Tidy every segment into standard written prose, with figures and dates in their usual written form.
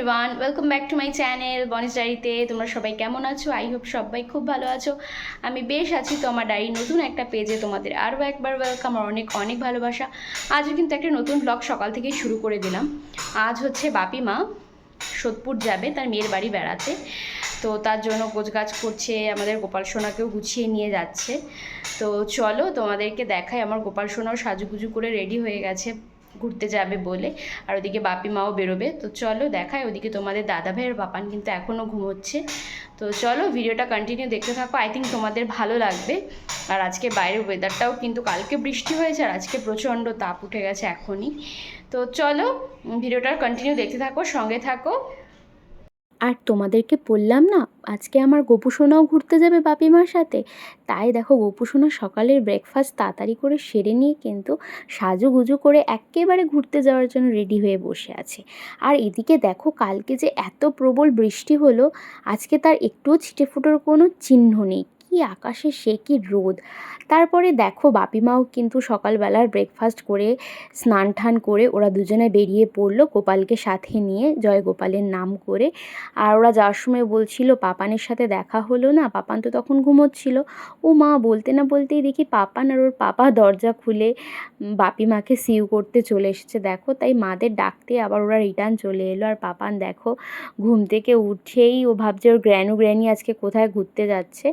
Everyone, welcome back to my channel Bonis ডায়েরিতে। তোমরা সবাই কেমন আছো? আই হোপ সবাই খুব ভালো আছো। আমি বেশ আছি। তো আমার ডায়েরি নতুন একটা পেজে তোমাদের আরও একবার ওয়েলকাম আর অনেক অনেক ভালোবাসা। আজও কিন্তু একটা নতুন ব্লগ সকাল থেকেই শুরু করে দিলাম। আজ হচ্ছে বাপি মা সোদপুর যাবে তার মেয়ের বাড়ি বেড়াতে। তো তার জন্য গোছগাছ করছে, আমাদের গোপাল সোনাকেও গুছিয়ে নিয়ে যাচ্ছে। তো চলো তোমাদেরকে দেখাই। আমার গোপাল সোনাও সাজুগুজু করে রেডি হয়ে গেছে ঘুরতে যাবে বলে, আর ওদিকে বাপি মাও বেরোবে। তো চলো দেখায়। ওদিকে তোমাদের দাদা ভাইয়ের বাপান কিন্তু এখনও ঘুমোচ্ছে। তো চলো ভিডিওটা কন্টিনিউ দেখতে থাকো, আই থিঙ্ক তোমাদের ভালো লাগবে। আর আজকে বাইরের ওয়েদারটাও কিন্তু, কালকে বৃষ্টি হয়েছে আর আজকে প্রচণ্ড তাপ উঠে গেছে এখনই। তো চলো ভিডিওটা কন্টিনিউ দেখতে থাকো, সঙ্গে থাকো। আর তোমাদেরকে বললাম না আজকে আমার গোপু সোনাও ঘুরতে যাবে বাপিমার সাথে। তাই দেখো গোপু সোনা সকালের ব্রেকফাস্ট তাড়াতাড়ি করে সেরে নিয়ে কিন্তু সাজুগুজু করে একেবারে ঘুরতে যাওয়ার জন্য রেডি হয়ে বসে আছে। আর এদিকে দেখো কালকে যে এত প্রবল বৃষ্টি হলো, আজকে তার একটুও ছিটেফোঁটার কোনো চিহ্ন নেই। কি আকাশে সে কি রোদ! তারপরে দেখো বাপিমাও কিন্তু সকালবেলার ব্রেকফাস্ট করে স্নান টান করে ওরা দুজনে বেরিয়ে পড়লো গোপালকে সাথে নিয়ে, জয় গোপালের নাম করে। আর ওরা যাওয়ার সময় বলছিল পাপানের সাথে দেখা হলো না, পাপান তো তখন ঘুমোচ্ছিল। ও মা, বলতে না বলতেই দেখি পাপান আর ওর পাপা দরজা খুলে বাপি মাকে সিউ করতে চলে এসেছে দেখো। তাই মাদের ডাকতে আবার ওরা রিটার্ন চলে এলো। আর পাপান দেখো ঘুম থেকে উঠেই ও ভাবছে ওর গ্র্যানি আজকে কোথায় ঘুরতে যাচ্ছে।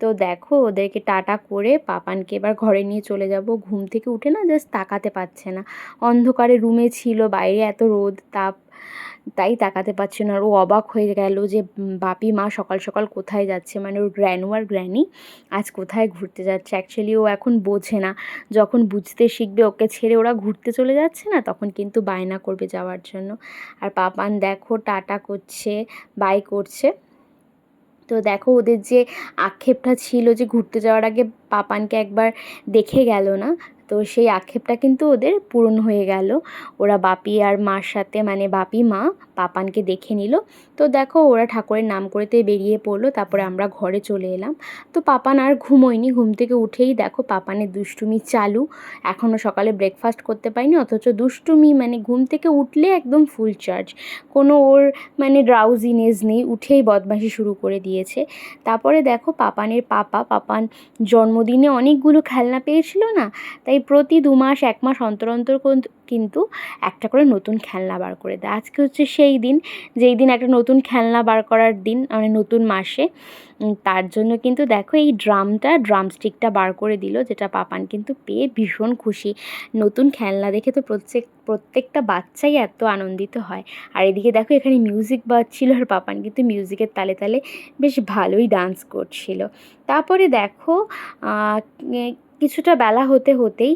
তো দেখো ওদেরকে টাটা করে পাপানকে এবার ঘরে নিয়ে চলে যাব। ঘুম থেকে উঠে না জাস্ট তাকাতে পারছে না, অন্ধকারে রুমে ছিল, বাইরে এত রোদ তাপ, তাই তাকাতে পারছে না। আর ও অবাক হয়ে গেল যে বাপি মা সকাল সকাল কোথায় যাচ্ছে, মানে ওর গ্র্যানু আর গ্র্যানি আজ কোথায় ঘুরতে যাচ্ছে। অ্যাকচুয়ালি ও এখন বোঝে না, যখন বুঝতে শিখবে ওকে ছেড়ে ওরা ঘুরতে চলে যাচ্ছে না, তখন কিন্তু বায়না করবে যাওয়ার জন্য। আর পাপান দেখো টাটা করছে, বাই করছে। তো দেখো ওদের যে আক্ষেপটা ছিল যে ঘুরতে যাওয়ার আগে পাপানকে একবার দেখে গেল না, তো সেই আক্ষেপটা কিন্তু ওদের পূরণ হয়ে গেল। ওরা বাপি আর মার সাথে, মানে বাপি মা পাপানকে দেখে নিল। তো দেখো ওরা ঠাকুরের নাম করতে বেরিয়ে পড়লো। তারপরে আমরা ঘরে চলে এলাম। তো পাপান আর ঘুমোয়নি, ঘুম থেকে উঠেই দেখো পাপানের দুষ্টুমি চালু। এখনও সকালে ব্রেকফাস্ট করতে পারিনি, অথচ দুষ্টুমি মানে ঘুম থেকে উঠলে একদম ফুল চার্জ। কোনো ওর মানে ড্রাউজিনেস নেই, উঠেই বদমাশি শুরু করে দিয়েছে। তারপরে দেখো পাপানের পাপান জন্মদিনে অনেকগুলো খেলনা পেয়েছিল না, তাই প্রতি 2 মাস 1 মাস অন্তর অন্তর কিন্তু একটা করে নতুন খেলনা বার করে দেয়। আজকে হচ্ছে সেই দিন, যেই দিন একটা নতুন খেলনা বার করার দিন, মানে নতুন মাসে। তার জন্য কিন্তু দেখো এই ড্রামস্টিকটা বার করে দিল, যেটা পাপান কিন্তু পেয়ে ভীষণ খুশি। নতুন খেলনা দেখে তো প্রত্যেকটা বাচ্চাই এত আনন্দিত হয়। আর এদিকে দেখো এখানে মিউজিক বাজছিল, আর পাপান কিন্তু মিউজিকের তালে তালে বেশ ভালোই ডান্স করছিল। তারপরে দেখো কিছুটা বেলা হতে হতেই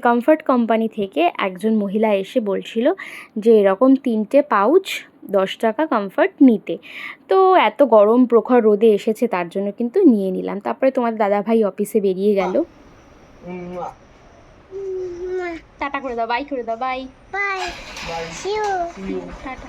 কমফর্ট কোম্পানি থেকে একজন মহিলা এসে বলছিল যে এরকম 3টে পাউচ 10 টাকা কমফর্ট নিতে। তো এত গরম প্রখর রোদে এসেছে, তার জন্য কিন্তু নিয়ে নিলাম। তারপরে তোমার দাদাভাই অফিসে বেরিয়ে গেল। টাটা করে দাও, বাই করে দাও, বাই বাই, টাটা।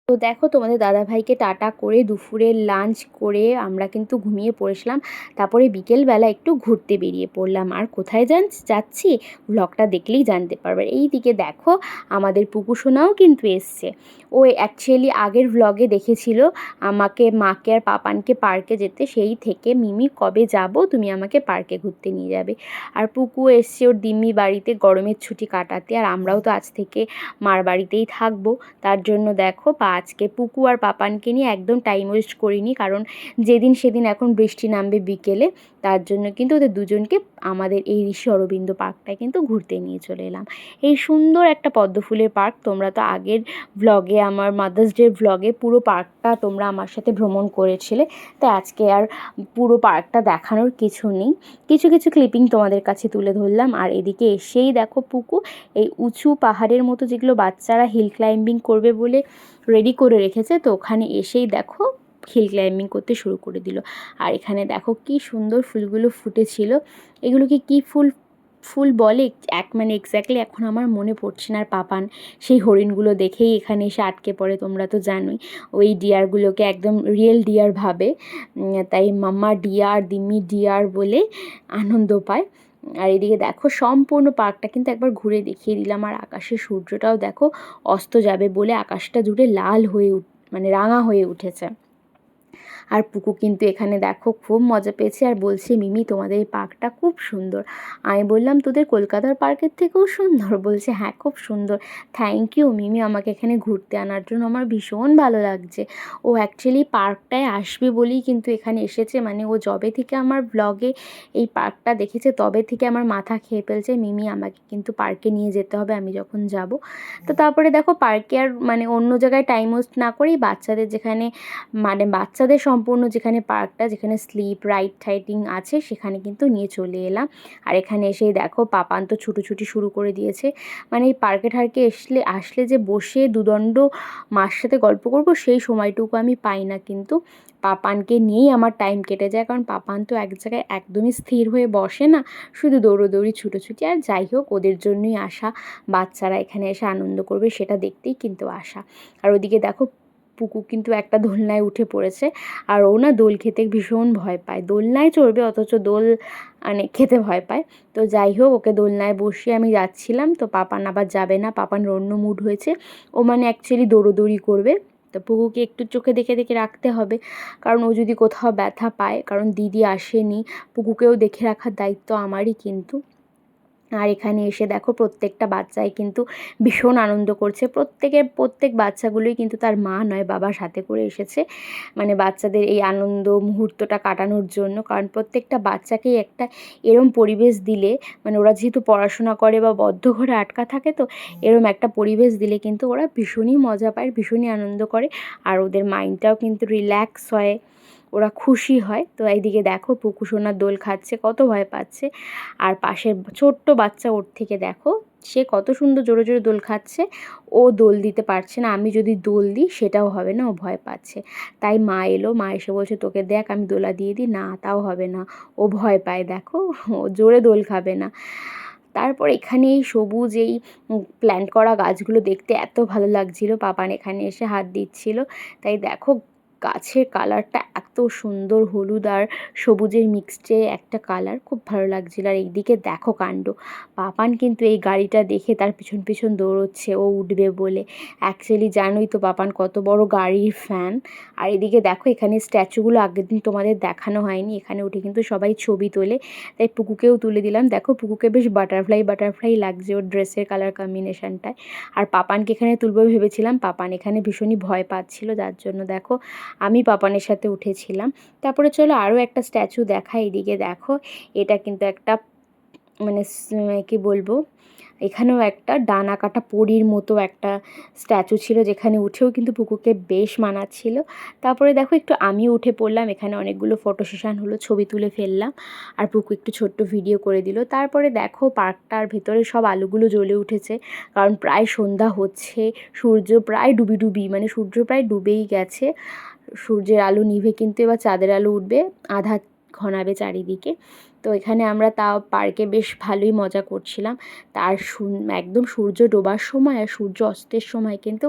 তো দেখো তোমাদের দাদাভাইকে টাটা করে দুপুরের লাঞ্চ করে আমরা কিন্তু ঘুমিয়ে পড়েছিলাম। তারপরে বিকেলবেলা একটু ঘুরতে বেরিয়ে পড়লাম। আর কোথায় যাচ্ছি ব্লগটা দেখলেই জানতে পারবে। এই দিকে দেখো আমাদের পুকু সোনাও কিন্তু এসছে। ও অ্যাকচুয়ালি আগের ভ্লগে দেখেছিল মাকে আর পাপানকে পার্কে যেতে, সেই থেকে মিমি কবে যাব, তুমি আমাকে পার্কে ঘুরতে নিয়ে যাবে। আর পুকু এসছে ওর দিম্মি বাড়িতে গরমের ছুটি কাটাতে, আর আমরাও তো আজ থেকে মার বাড়িতেই থাকবো। তার জন্য দেখো আজকে পুকু আর পাপানকে নিয়ে একদম টাইম ওয়েস্ট করিনি, কারণ যেদিন সেদিন এখন বৃষ্টি নামবে বিকেলে। তার জন্য কিন্তু ওদের দুজনকে আমাদের এই ঋষি অরবিন্দ পার্কটায় কিন্তু ঘুরতে নিয়ে চলে এলাম। এই সুন্দর একটা পদ্মফুলের পার্ক, তোমরা তো আগের ভ্লগে, আমার মাদার্স ডে ভ্লগে পুরো পার্কটা তোমরা আমার সাথে ভ্রমণ করেছিলে। তাই আজকে আর পুরো পার্কটা দেখানোর কিছু নেই, কিছু কিছু ক্লিপিং তোমাদের কাছে তুলে ধরলাম। আর এদিকে এসেই দেখো পুকু এই উঁচু পাহাড়ের মতো যেগুলো বাচ্চারা হিল ক্লাইম্বিং করবে বলে রেডি করে রেখেছে, তো ওখানে এসেই দেখো হিল ক্লাইম্বিং করতে শুরু করে দিল। আর এখানে দেখো কি সুন্দর ফুলগুলো ফুটেছিল, এগুলোকে কি ফুল বলে মানে এক্স্যাক্টলি এখন আমার মনে পড়ছে না। আর পাপান সেই হরিণগুলো দেখেই এখানে এসে আটকে পড়ে, তোমরা তো জানোই ওই ডিয়ারগুলোকে একদম রিয়েল ডিয়ার ভাবে, তাই মাম্মা ডিয়ার দিম্মি ডিয়ার বলে আনন্দ পায়। আর এদিকে দেখো সম্পূর্ণ পার্কটা কিন্তু একবার ঘুরে দেখিয়ে দিলাম। আর আকাশের সূর্যটাও দেখো অস্ত যাবে বলে আকাশটা জুড়ে লাল হয়ে মানে রাঙা হয়ে উঠেছে। আর পুকু কিন্তু এখানে দেখো খুব মজা পেয়েছে আর বলছে, মিমি তোমাদের এই পার্কটা খুব সুন্দর। আমি বললাম, তোদের কলকাতার পার্কের থেকেও সুন্দর? বলছে হ্যাঁ খুব সুন্দর। থ্যাংক ইউ মিমি আমাকে এখানে ঘুরতে আনার জন্য, আমার ভীষণ ভালো লাগছে। ও অ্যাকচুয়ালি পার্কটায় আসবে বলেই কিন্তু এখানে এসেছে, মানে ও যবে থেকে আমার ব্লগে এই পার্কটা দেখেছে তবে থেকে আমার মাথা খেয়ে ফেলছে, মিমি আমাকে কিন্তু পার্কে নিয়ে যেতে হবে আমি যখন যাব। তো তারপরে দেখো পার্কে আর মানে অন্য জায়গায় টাইম ওয়েস্ট না করেই বাচ্চাদের যেখানে মানে বাচ্চাদের সম্পূর্ণ যেখানে পার্কটা, যেখানে স্লিপ রাইড টাইডিং আছে সেখানে কিন্তু নিয়ে চলে এলাম। আর এখানে এসেই দেখো পাপান তো ছুটোছুটি শুরু করে দিয়েছে। মানে এই পার্কে ঠার্কে আসলে যে বসে দুদণ্ড মার সাথে গল্প করব সেই সময়টুকু আমি পাই না, কিন্তু পাপানকে নিয়েই আমার টাইম কেটে যায়। কারণ পাপান তো এক জায়গায় একদমই স্থির হয়ে বসে না, শুধু দৌড়োদৌড়ি ছুটোছুটি। আর যাই হোক ওদের জন্যই আসা, বাচ্চারা এখানে এসে আনন্দ করবে সেটা দেখতেই কিন্তু আসা। আর ওদিকে দেখো পুকু কিন্তু একটা দোলনায় উঠে পড়েছে। আর ও না দোল খেতে ভীষণ ভয় পায়, দোলনায় চড়বে অথচ দোল মানে খেতে ভয় পায়। তো যাই হোক ওকে দোলনায় বসিয়ে আমি যাচ্ছিলাম, তো পাপান আবার যাবে না, পাপান অন্য মুড হয়েছে, ও মানে অ্যাকচুয়ালি দৌড়োদৌড়ি করবে। তো পুকুকে একটু চোখে দেখে দেখে রাখতে হবে, কারণ ও যদি কোথাও ব্যথা পায়, কারণ দিদি আসেনি, পুকুকেও দেখে রাখার দায়িত্ব আমারই কিন্তু। আর এখানে এসে দেখো প্রত্যেকটা বাচ্চাই কিন্তু ভীষণ আনন্দ করছে, প্রত্যেক বাচ্চাগুলোই কিন্তু তার মা নয় বাবা সাথে করে এসেছে, মানে বাচ্চাদের এই আনন্দ মুহূর্তটা কাটানোর জন্য। কারণ প্রত্যেকটা বাচ্চাকেই একটা এরম পরিবেশ দিলে, মানে ওরা যেহেতু পড়াশোনা করে বা বদ্ধ ঘরে আটকা থাকে, তো এরম একটা পরিবেশ দিলে কিন্তু ওরা ভীষণই মজা পায়, ভীষণই আনন্দ করে। আর ওদের মাইন্ডটাও কিন্তু রিল্যাক্স হয়, ওরা খুশি হয়। তো এইদিকে দেখো পুকু সোনার দোল খাচ্ছে, কত ভয় পাচ্ছে। আর পাশের ছোট্ট বাচ্চা ওর থেকে দেখো সে কত সুন্দর জোরে জোরে দোল খাচ্ছে, ও দোল দিতে পারছে না, আমি যদি দোল দিই সেটাও হবে না, ও ভয় পাচ্ছে। তাই মা এলো, মা এসে বলছে তোকে দেখ আমি দোলা দিয়ে দিই, না তাও হবে না, ও ভয় পায় দেখো, ও জোরে দোল খাবে না। তারপর এখানে এই সবুজ এই প্ল্যান্ট করা গাছগুলো দেখতে এত ভালো লাগছিল, পাপান এখানে এসে হাত দিচ্ছিল। তাই দেখো গাছের কালারটা এত সুন্দর, হলুদ আর সবুজের মিক্সডে একটা কালার, খুব ভালো লাগছিল। আর এইদিকে দেখো কাণ্ড, পাপান কিন্তু এই গাড়িটা দেখে তার পিছন পিছন দৌড়চ্ছে ও উঠবে বলে। অ্যাকচুয়ালি জানোই তো পাপান কত বড় গাড়ির ফ্যান। আর এদিকে দেখো এখানে স্ট্যাচুগুলো আগের দিন তোমাদের দেখানো হয়নি, এখানে উঠে কিন্তু সবাই ছবি তোলে, তাই পুকুকেও তুলে দিলাম। দেখো পুকুকে বেশ বাটারফ্লাই লাগছে ওর ড্রেসের কালার কম্বিনেশনটায়। আর পাপানকে এখানে তুলবো ভেবেছিলাম, পাপান এখানে ভীষণই ভয় পাচ্ছিল, যার জন্য দেখো আমি পাপানের সাথে উঠেছিলাম। তারপরে চলো আরও একটা স্ট্যাচু দেখা, এদিকে দেখো এটা কিন্তু একটা মানে কি বলবো, এখানেও একটা ডানা কাটা পরীর মতো একটা স্ট্যাচু ছিল, যেখানে উঠেও কিন্তু পুকুকে বেশ মানাচ্ছিল। তারপরে দেখো একটু আমিও উঠে পড়লাম, এখানে অনেকগুলো ফটো সেশন হলো, ছবি তুলে ফেললাম। আর পুকু একটু ছোট্ট ভিডিও করে দিল। তারপরে দেখো পার্কটার ভেতরে সব আলোগুলো জ্বলে উঠেছে, কারণ প্রায় সন্ধ্যা হচ্ছে, সূর্য প্রায় ডুবি মানে সূর্য প্রায় ডুবেই গেছে, সূর্যের আলো নিভে কিন্তু এবার চাঁদের আলো উঠবে, আধা ঘনাবে চারিদিকে। তো এখানে আমরা তাও পার্কে বেশ ভালোই মজা করছিলাম। তার একদম সূর্য ডোবার সময় আর সূর্য অস্তের সময় কিন্তু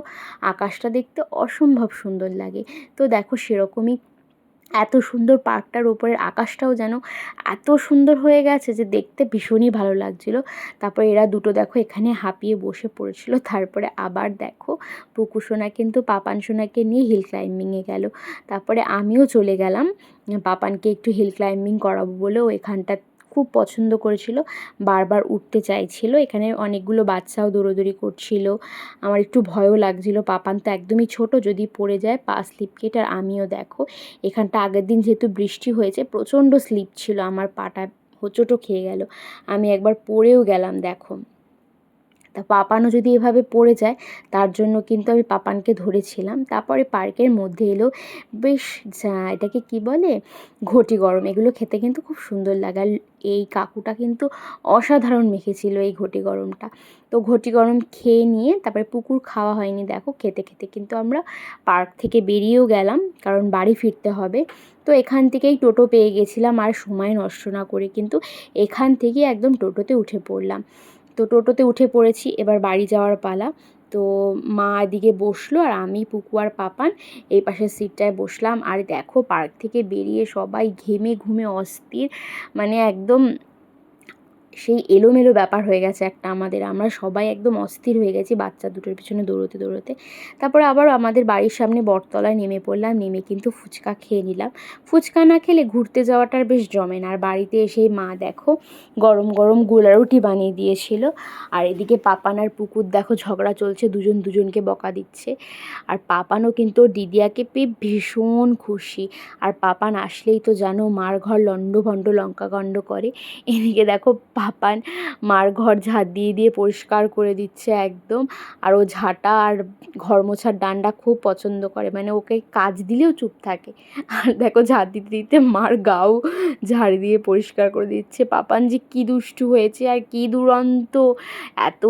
আকাশটা দেখতে অসম্ভব সুন্দর লাগে। তো দেখো সেরকমই এত সুন্দর পার্কটার ওপরের আকাশটাও যেন এত সুন্দর হয়ে গেছে যে দেখতে ভীষণই ভালো লাগছিল। তারপরে এরা দুটো দেখো এখানে হাঁপিয়ে বসে পড়েছিল। তারপরে আবার দেখো পুকু সোনা কিন্তু পাপান সোনাকে নিয়ে হিল ক্লাইম্বিংয়ে গেল। তারপরে আমিও চলে গেলাম পাপানকে একটু হিল ক্লাইম্বিং করাবো বলেও, এখানটা খুব পছন্দ করেছিল, বারবার উঠতে চাইছিল। এখানে অনেকগুলো বাচ্চাও দৌড়োদৌড়ি করছিল, আমার একটু ভয়ও লাগছিল, পাপান তো একদমই ছোট, যদি পড়ে যায় পা স্লিপ কেটে। আর আমিও দেখো এখানটা আগের দিন যেহেতু বৃষ্টি হয়েছে প্রচণ্ড স্লিপ ছিল, আমার পাটা হোঁচটও খেয়ে গেল, আমি একবার পড়েও গেলাম দেখো। তা পাপানও যদি এভাবে পড়ে যায়, তার জন্য কিন্তু আমি পাপানকে ধরেছিলাম। তারপরে পার্কের মধ্যে এলো বেশ এটাকে কি বলে, ঘটি গরম, এগুলো খেতে কিন্তু খুব সুন্দর লাগে। আর এই কাকুটা কিন্তু অসাধারণ মেখেছিল এই ঘটি গরমটা। তো ঘটি গরম খেয়ে নিয়ে তারপরে পুকুর খাওয়া হয়নি, দেখো খেতে খেতে কিন্তু আমরা পার্ক থেকে বেরিয়েও গেলাম, কারণ বাড়ি ফিরতে হবে। তো এখান থেকেই টোটো পেয়ে গেছিলাম, আর সময় নষ্ট না করে কিন্তু এখান থেকে একদম টোটোতে উঠে পড়লাম। তো টোটোতে উঠে পড়েছি, এবার বাড়ি যাওয়ার পালা। তো মা এদিকে বসলো আর আমি পুকু আর পাপান এই পাশের সিটটায় বসলাম। আর দেখো পার্ক থেকে বেরিয়ে সবাই ঘেমে ঘুমে অস্থির, মানে একদম সেই এলোমেলো ব্যাপার হয়ে গেছে একটা আমাদের, আমরা সবাই একদম অস্থির হয়ে গেছি বাচ্চা দুটোর পিছনে দৌড়োতে দৌড়োতে। তারপরে আবার আমাদের বাড়ির সামনে বটতলায় নেমে পড়লাম, নেমে কিন্তু ফুচকা খেয়ে নিলাম। ফুচকা না খেলে ঘুরতে যাওয়াটার বেশ জমে না। আর বাড়িতে এসেই মা দেখো গরম গরম গোলা রুটি বানিয়ে দিয়েছিল। আর এদিকে পাপান আর পুকুর দেখো ঝগড়া চলছে, দুজন দুজনকে বকা দিচ্ছে। আর পাপানও কিন্তু ওর দিদিয়াকে পেয়ে ভীষণ খুশি। আর পাপান আসলেই তো জানো মার ঘর লণ্ডভণ্ড লঙ্কাকাণ্ড করে। এদিকে দেখো পাপান মার ঘর ঝাঁট দিয়ে দিয়ে পরিষ্কার করে দিচ্ছে একদম। আর ও ঝাঁটা আর ঘর মোছার ডান্ডা খুব পছন্দ করে, মানে ওকে কাজ দিলেও চুপ থাকে। আর দেখো ঝাঁট দিতে দিতে মার গাও ঝাড় দিয়ে পরিষ্কার করে দিচ্ছে। পাপান যে কী দুষ্টু হয়েছে আর কী দুরন্ত, এত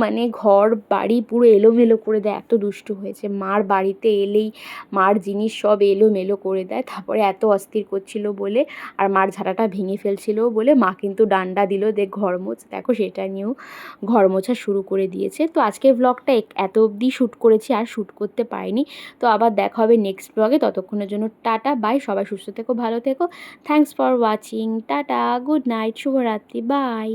মানে ঘর বাড়ি পুরো এলোমেলো করে দেয়, এত দুষ্টু হয়েছে। মার বাড়িতে এলেই মার জিনিস সব এলোমেলো করে দেয়। তারপরে এত অস্থির করছিল বলে আর মার ঝাঁটাটা ভেঙে ফেলছিল বলে মা কিন্তু ডান্ডা দিল, দেখ ঘর মোছ। দেখো সেটা নিয়েও ঘর মোছা শুরু করে দিয়েছে। তো আজকের ব্লগটা এত অবধি শ্যুট করেছি, আর শ্যুট করতে পারিনি। তো আবার দেখা হবে নেক্সট ব্লগে, ততক্ষণের জন্য টাটা বাই, সবাই সুস্থ থেকো, ভালো থেকো। Thanks for watching, tata, good night, শুভরাত্রি, বাই।